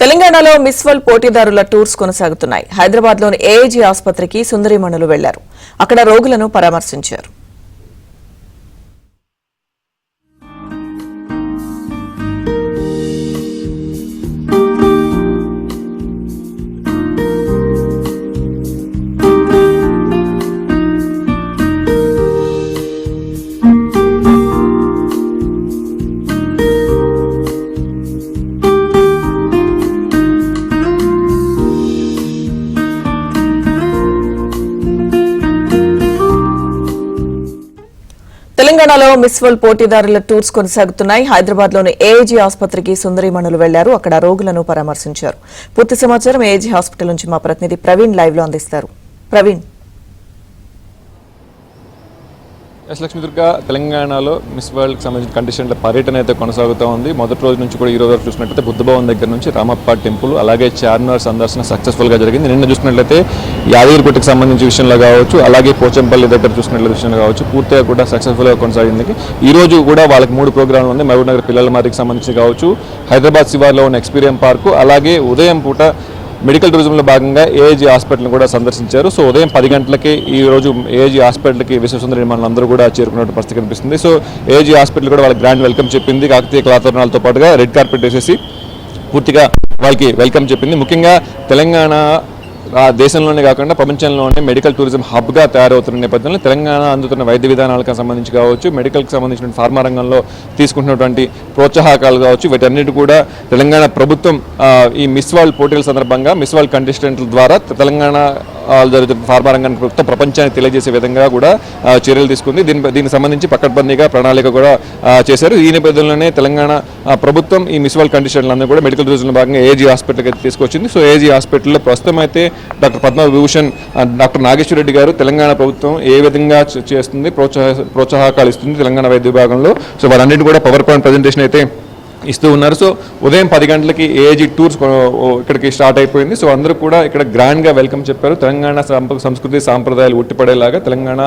తెలంగాణలో miss world పోటీదారుల tours కొనసాగుతున్నాయి. హైదరాబాద్లోని ఏఐజీ ఆసుపత్రికి సుందరీమణులు వెళ్లారు. అక్కడ రోగులను పరామర్శించారు. తెలంగాణలో మిస్ వరల్డ్ పోటీదారుల టూర్స్ కొనసాగుతున్నాయి. హైదరాబాద్లోని ఏఐజీ ఆసుపత్రికి సుందరీమణులు వెళ్లారు. అక్కడ రోగులను పరామర్శించారు. పూర్తి సమాచారం ఏఐజీ హాస్పిటల్ నుంచి మా ప్రతినిధి ప్రవీణ్ లైవ్ లో అందిస్తారు. ప్రవీణ్. లక్ష్మీ దుర్గా, తెలంగాణలో మిస్ వరల్డ్కి సంబంధించిన కండిషన్ల పర్యటన అయితే కొనసాగుతూ ఉంది. మొదటి రోజు నుంచి కూడా ఈ రోజు వరకు చూసినట్లయితే బుద్ధభవన్ దగ్గర నుంచి రామప్ప టెంపుల్, అలాగే చార్మినార్ సందర్శన సక్సెస్ఫుల్గా జరిగింది. నిన్న చూసినట్లయితే యాదగిరిగుట్టకు సంబంధించిన విషయంలో కావచ్చు, అలాగే పోచంపల్లి దగ్గర చూసినట్లయితే విషయంలో కావచ్చు, పూర్తిగా కూడా సక్సెస్ఫుల్గా కొనసాగింది. ఈ రోజు కూడా వాళ్ళకి 3 ప్రోగ్రాంలు ఉంది. మహబూబ్ నగర్ పిల్లల మారికి సంబంధించి కావచ్చు, హైదరాబాద్ శివార్లో ఉన్న ఎక్స్పీరియన్స్ పార్కు, అలాగే ఉదయం పూట మెడికల్ టూరిజంలో భాగంగా ఏఐజీ హాస్పిటల్ని కూడా సందర్శించారు. సో ఉదయం 10 గంటలకి ఈ రోజు ఏఐజీ హాస్పిటల్కి విశ్వసుందరీమణులు అందరూ కూడా చేరుకున్నట్టు పరిస్థితి కనిపిస్తుంది. సో ఏఐజీ హాస్పిటల్ కూడా వాళ్ళకి గ్రాండ్ వెల్కమ్ చెప్పింది. కాకతీయ కళాతోరణాలతో పాటుగా రెడ్ కార్పెట్ వేసేసి పూర్తిగా వాళ్ళకి వెల్కమ్ చెప్పింది. ముఖ్యంగా తెలంగాణ దేశంలోనే కాకుండా ప్రపంచంలోనే మెడికల్ టూరిజం హబ్గా తయారవుతున్న నేపథ్యంలో తెలంగాణ అందుతున్న వైద్య విధానాలకు సంబంధించి కావచ్చు, మెడికల్కి సంబంధించిన ఫార్మా రంగంలో తీసుకుంటున్నటువంటి ప్రోత్సాహకాలు కావచ్చు, వీటన్నిటి కూడా తెలంగాణ ప్రభుత్వం ఈ మిస్ వరల్డ్ పోటీల సందర్భంగా మిస్ వరల్డ్ కంటెస్టెంట్ల ద్వారా తెలంగాణ జరుగుతున్న ఫార్మా రంగానికి ప్రభుత్వం ప్రపంచానికి తెలియజేసే విధంగా కూడా చర్యలు తీసుకుంది. దీనికి సంబంధించి పకడ్బందీగా ప్రణాళిక కూడా చేశారు. ఈ నేపథ్యంలోనే తెలంగాణ ప్రభుత్వం ఈ మిస్ వరల్డ్ కంటెస్టెంట్లందరూ కూడా మెడికల్ టూరిజంలో భాగంగా ఏఐజీ హాస్పిటల్కి తీసుకొచ్చింది. సో ఏఐజీ హాస్పిటల్లో ప్రస్తుతం అయితే డాక్టర్ పద్మవిభూషణ్, డాక్టర్ నాగేశ్వర రెడ్డి గారు తెలంగాణ ప్రభుత్వం ఏ విధంగా చేస్తుంది, ప్రోత్సాహకాలు ఇస్తుంది తెలంగాణ వైద్య విభాగంలో, సో వారన్నింటినీ కూడా పవర్ పాయింట్ ప్రజెంటేషన్ అయితే ఇస్తూ ఉన్నారు. సో ఉదయం 10 గంటలకి ఏఐజీ టూర్స్ ఇక్కడికి స్టార్ట్ అయిపోయింది. సో అందరూ కూడా ఇక్కడ గ్రాండ్గా వెల్కమ్ చెప్పారు. తెలంగాణ సంస్కృతి సాంప్రదాయాలు ఉట్టిపడేలాగా తెలంగాణ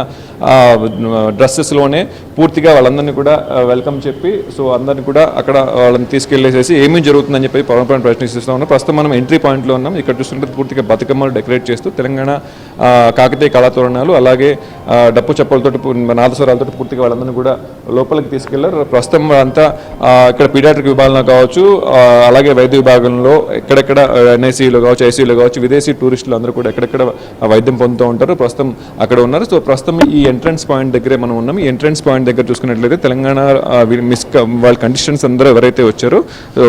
డ్రెస్సెస్లోనే పూర్తిగా వాళ్ళందరినీ కూడా వెల్కమ్ చెప్పి, సో అందరినీ కూడా అక్కడ వాళ్ళని తీసుకెళ్లేసేసి ఏమేమి జరుగుతుందని చెప్పి పవర్ పాయింట్ ప్రశ్నిస్తూ ఉన్నాం. ప్రస్తుతం మనం ఎంట్రీ పాయింట్లో ఉన్నాం. ఇక్కడ చూస్తుంటే పూర్తిగా బతుకమ్మలు డెకరేట్ చేస్తూ తెలంగాణ కాకతీయ కళాతోరణాలు, అలాగే డప్పు చప్పలతో నాదస్వరాలతో పూర్తిగా వాళ్ళందరినీ కూడా లోపలికి తీసుకెళ్లారు. ప్రస్తుతం అంతా ఇక్కడ పీడియాట్రిక్ విభాగంలో కావచ్చు, అలాగే వైద్య విభాగంలో ఎక్కడెక్కడ ఎన్ఐసీలో కావచ్చు, ఐసీయూలో కావచ్చు, విదేశీ టూరిస్టులు అందరూ కూడా ఎక్కడెక్కడ వైద్యం పొందుతూ ఉంటారు. ప్రస్తుతం అక్కడ ఉన్నారు. సో ప్రస్తుతం ఈ ఎంట్రన్స్ పాయింట్ దగ్గరే మనం ఉన్నాం. ఈ ఎంట్రన్స్ పాయింట్ దగ్గర చూసుకున్నట్లయితే తెలంగాణ వాళ్ళ కండిషన్స్ అందరూ ఎవరైతే వచ్చారో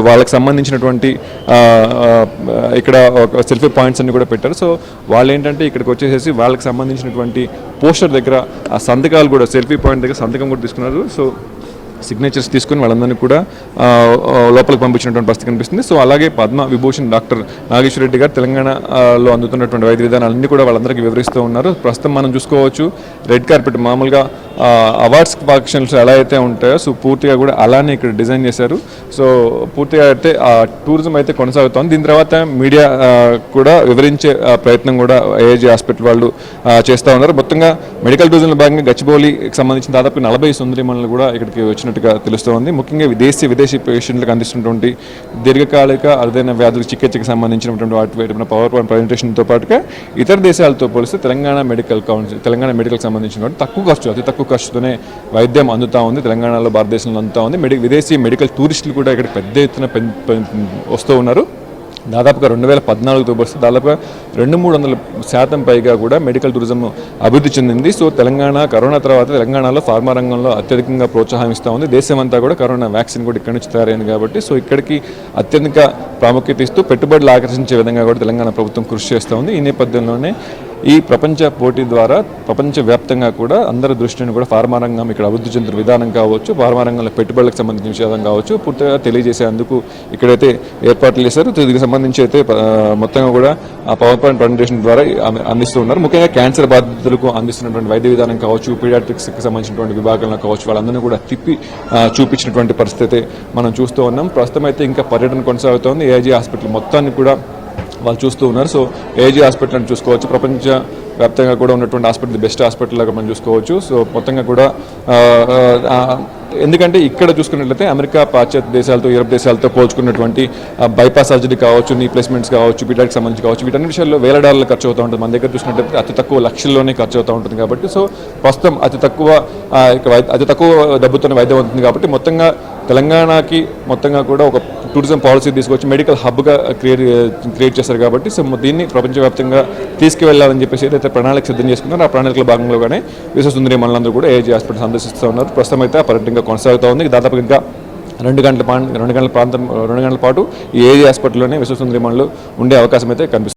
వాళ్ళకి సంబంధించినటువంటి ఇక్కడ సెల్ఫీ పాయింట్స్ అన్ని కూడా పెట్టారు. సో వాళ్ళు ఏంటంటే ఇక్కడికి వచ్చేసేసి వాళ్ళకి సంబంధించినటువంటి పోస్టర్ దగ్గర ఆ సంతకాలు కూడా సెల్ఫీ పాయింట్ దగ్గర సంతకం కూడా తీసుకున్నారు. సో సిగ్నేచర్స్ తీసుకుని వాళ్ళందరినీ కూడా లోపలికి పంపించినటువంటి పరిస్థితి కనిపిస్తుంది. సో అలాగే పద్మ విభూషణ్ డాక్టర్ నాగేశ్వర రెడ్డి గారు తెలంగాణలో అందుతున్నటువంటి వైద్య విధానాలన్నీ కూడా వాళ్ళందరికీ వివరిస్తూ ఉన్నారు. ప్రస్తుతం మనం చూసుకోవచ్చు రెడ్ కార్పెట్ మామూలుగా అవార్డ్స్ ఫంక్షన్స్ ఎలా అయితే ఉంటాయో సో పూర్తిగా కూడా అలానే ఇక్కడ డిజైన్ చేశారు. సో పూర్తిగా అయితే టూరిజం అయితే కొనసాగుతోంది. దీని తర్వాత మీడియా కూడా వివరించే ప్రయత్నం కూడా ఏఐజీ హాస్పిటల్ వాళ్ళు చేస్తూ ఉన్నారు. మొత్తంగా మెడికల్ టూరిజంలో భాగంగా గచ్చిబౌలికి సంబంధించిన దాదాపు 40 సుందరీమణులు కూడా ఇక్కడికి వచ్చినట్టుగా తెలుస్తోంది. ముఖ్యంగా విదేశీ పేషెంట్లకు అందిస్తున్నటువంటి దీర్ఘకాలిక అరుదైన వ్యాధుల చికిత్సకు సంబంధించినటువంటి వాటి పవర్ పాయింట్ ప్రజెంటేషన్తో పాటుగా ఇతర దేశాలతో పోలిస్తే తెలంగాణ మెడికల్కి సంబంధించినటువంటి అతి తక్కువ ఖర్చుతోనే వైద్యం అందుతూ ఉంది. తెలంగాణలో భారతదేశంలో అందుతూ ఉంది. విదేశీ మెడికల్ టూరిస్టులు కూడా ఇక్కడ పెద్ద ఎత్తున వస్తూ ఉన్నారు. దాదాపుగా 2014తో పోలిస్తే దాదాపుగా 200-300% పైగా కూడా మెడికల్ టూరిజం అభివృద్ధి చెందింది. సో కరోనా తర్వాత తెలంగాణలో ఫార్మా రంగంలో అత్యధికంగా ప్రోత్సాహం ఇస్తూ ఉంది. దేశమంతా కూడా కరోనా వ్యాక్సిన్ కూడా ఇక్కడి నుంచి తయారైంది కాబట్టి సో ఇక్కడికి అత్యధిక ప్రాముఖ్యత ఇస్తూ పెట్టుబడులు ఆకర్షించే విధంగా కూడా తెలంగాణ ప్రభుత్వం కృషి చేస్తూ ఉంది. ఈ నేపథ్యంలోనే ఈ ప్రపంచ పోటీ ద్వారా ప్రపంచవ్యాప్తంగా కూడా అందరి దృష్టిని కూడా ఫార్మా రంగం ఇక్కడ అభివృద్ధి చెందిన విధానం కావచ్చు, ఫార్మా రంగంలో పెట్టుబడులకు సంబంధించిన విషయం కావచ్చు పూర్తిగా తెలియజేసేందుకు ఇక్కడైతే ఏర్పాట్లు చేశారు. దీనికి సంబంధించి అయితే మొత్తంగా కూడా ఆ పవర్ పాయింట్ ప్రజెంటేషన్ ద్వారా అందిస్తూ ఉన్నారు. ముఖ్యంగా క్యాన్సర్ బాధితులకు అందిస్తున్నటువంటి వైద్య విధానం కావచ్చు, పీడియాట్రిక్స్కి సంబంధించినటువంటి విభాగంలో కావచ్చు, వాళ్ళందరినీ కూడా తిప్పి చూపించినటువంటి పరిస్థితి మనం చూస్తూ ఉన్నాం. ప్రస్తుతం అయితే ఇంకా పర్యటన కొనసాగుతోంది. ఏఐజీ హాస్పిటల్ మొత్తాన్ని కూడా వాళ్ళు చూస్తూ ఉన్నారు. సో ఏఐజీ హాస్పిటల్ అని చూసుకోవచ్చు, ప్రపంచ వ్యాప్తంగా కూడా ఉన్నటువంటి హాస్పిటల్ బెస్ట్ హాస్పిటల్ లాగా మనం చూసుకోవచ్చు. సో మొత్తంగా కూడా ఎందుకంటే ఇక్కడ చూసుకున్నట్లయితే అమెరికా పాశ్చాత్య దేశాలతో యూరప్ దేశాలతో పోల్చుకున్నటువంటి బైపాస్ సర్జరీ కావచ్చు, నీ ప్లేస్మెంట్స్ కావచ్చు, వీటికి సంబంధించి కావచ్చు, వీటన్ని విషయాల్లో వేల డాలర్లు ఖర్చు అవుతూ ఉంటుంది. మన దగ్గర చూసినట్లయితే అతి తక్కువ లక్షల్లోనే ఖర్చు అవుతూ ఉంటుంది. కాబట్టి సో ప్రస్తుతం అతి తక్కువ డబ్బుతోనే వైద్యం అవుతుంది. కాబట్టి మొత్తంగా తెలంగాణకి మొత్తంగా కూడా ఒక టూరిజం పాలసీ తీసుకొచ్చి మెడికల్ హబ్గా క్రియేట్ చేశారు. కాబట్టి సో దీన్ని ప్రపంచవ్యాప్తంగా తీసుకువెళ్ళాలని చెప్పేసి ఏదైతే ప్రణాళిక సిద్ధం చేసుకున్నారో ఆ ప్రణాళికల భాగంలోనే విశ్వసుందరి మనులందరూ కూడా ఏజీ హాస్పిటల్ సందర్శిస్తూ ఉన్నారు. ప్రస్తుతం అయితే ఆ పర్యటన ఇంకా కొనసాగుతూ ఉంది. దాదాపు ఇంకా 2 గంటల పాటు ఈ ఏజీ హాస్పిటల్లోనే విశ్వసుందరి మనులు ఉండే అవకాశం అయితే కనిపిస్తుంది.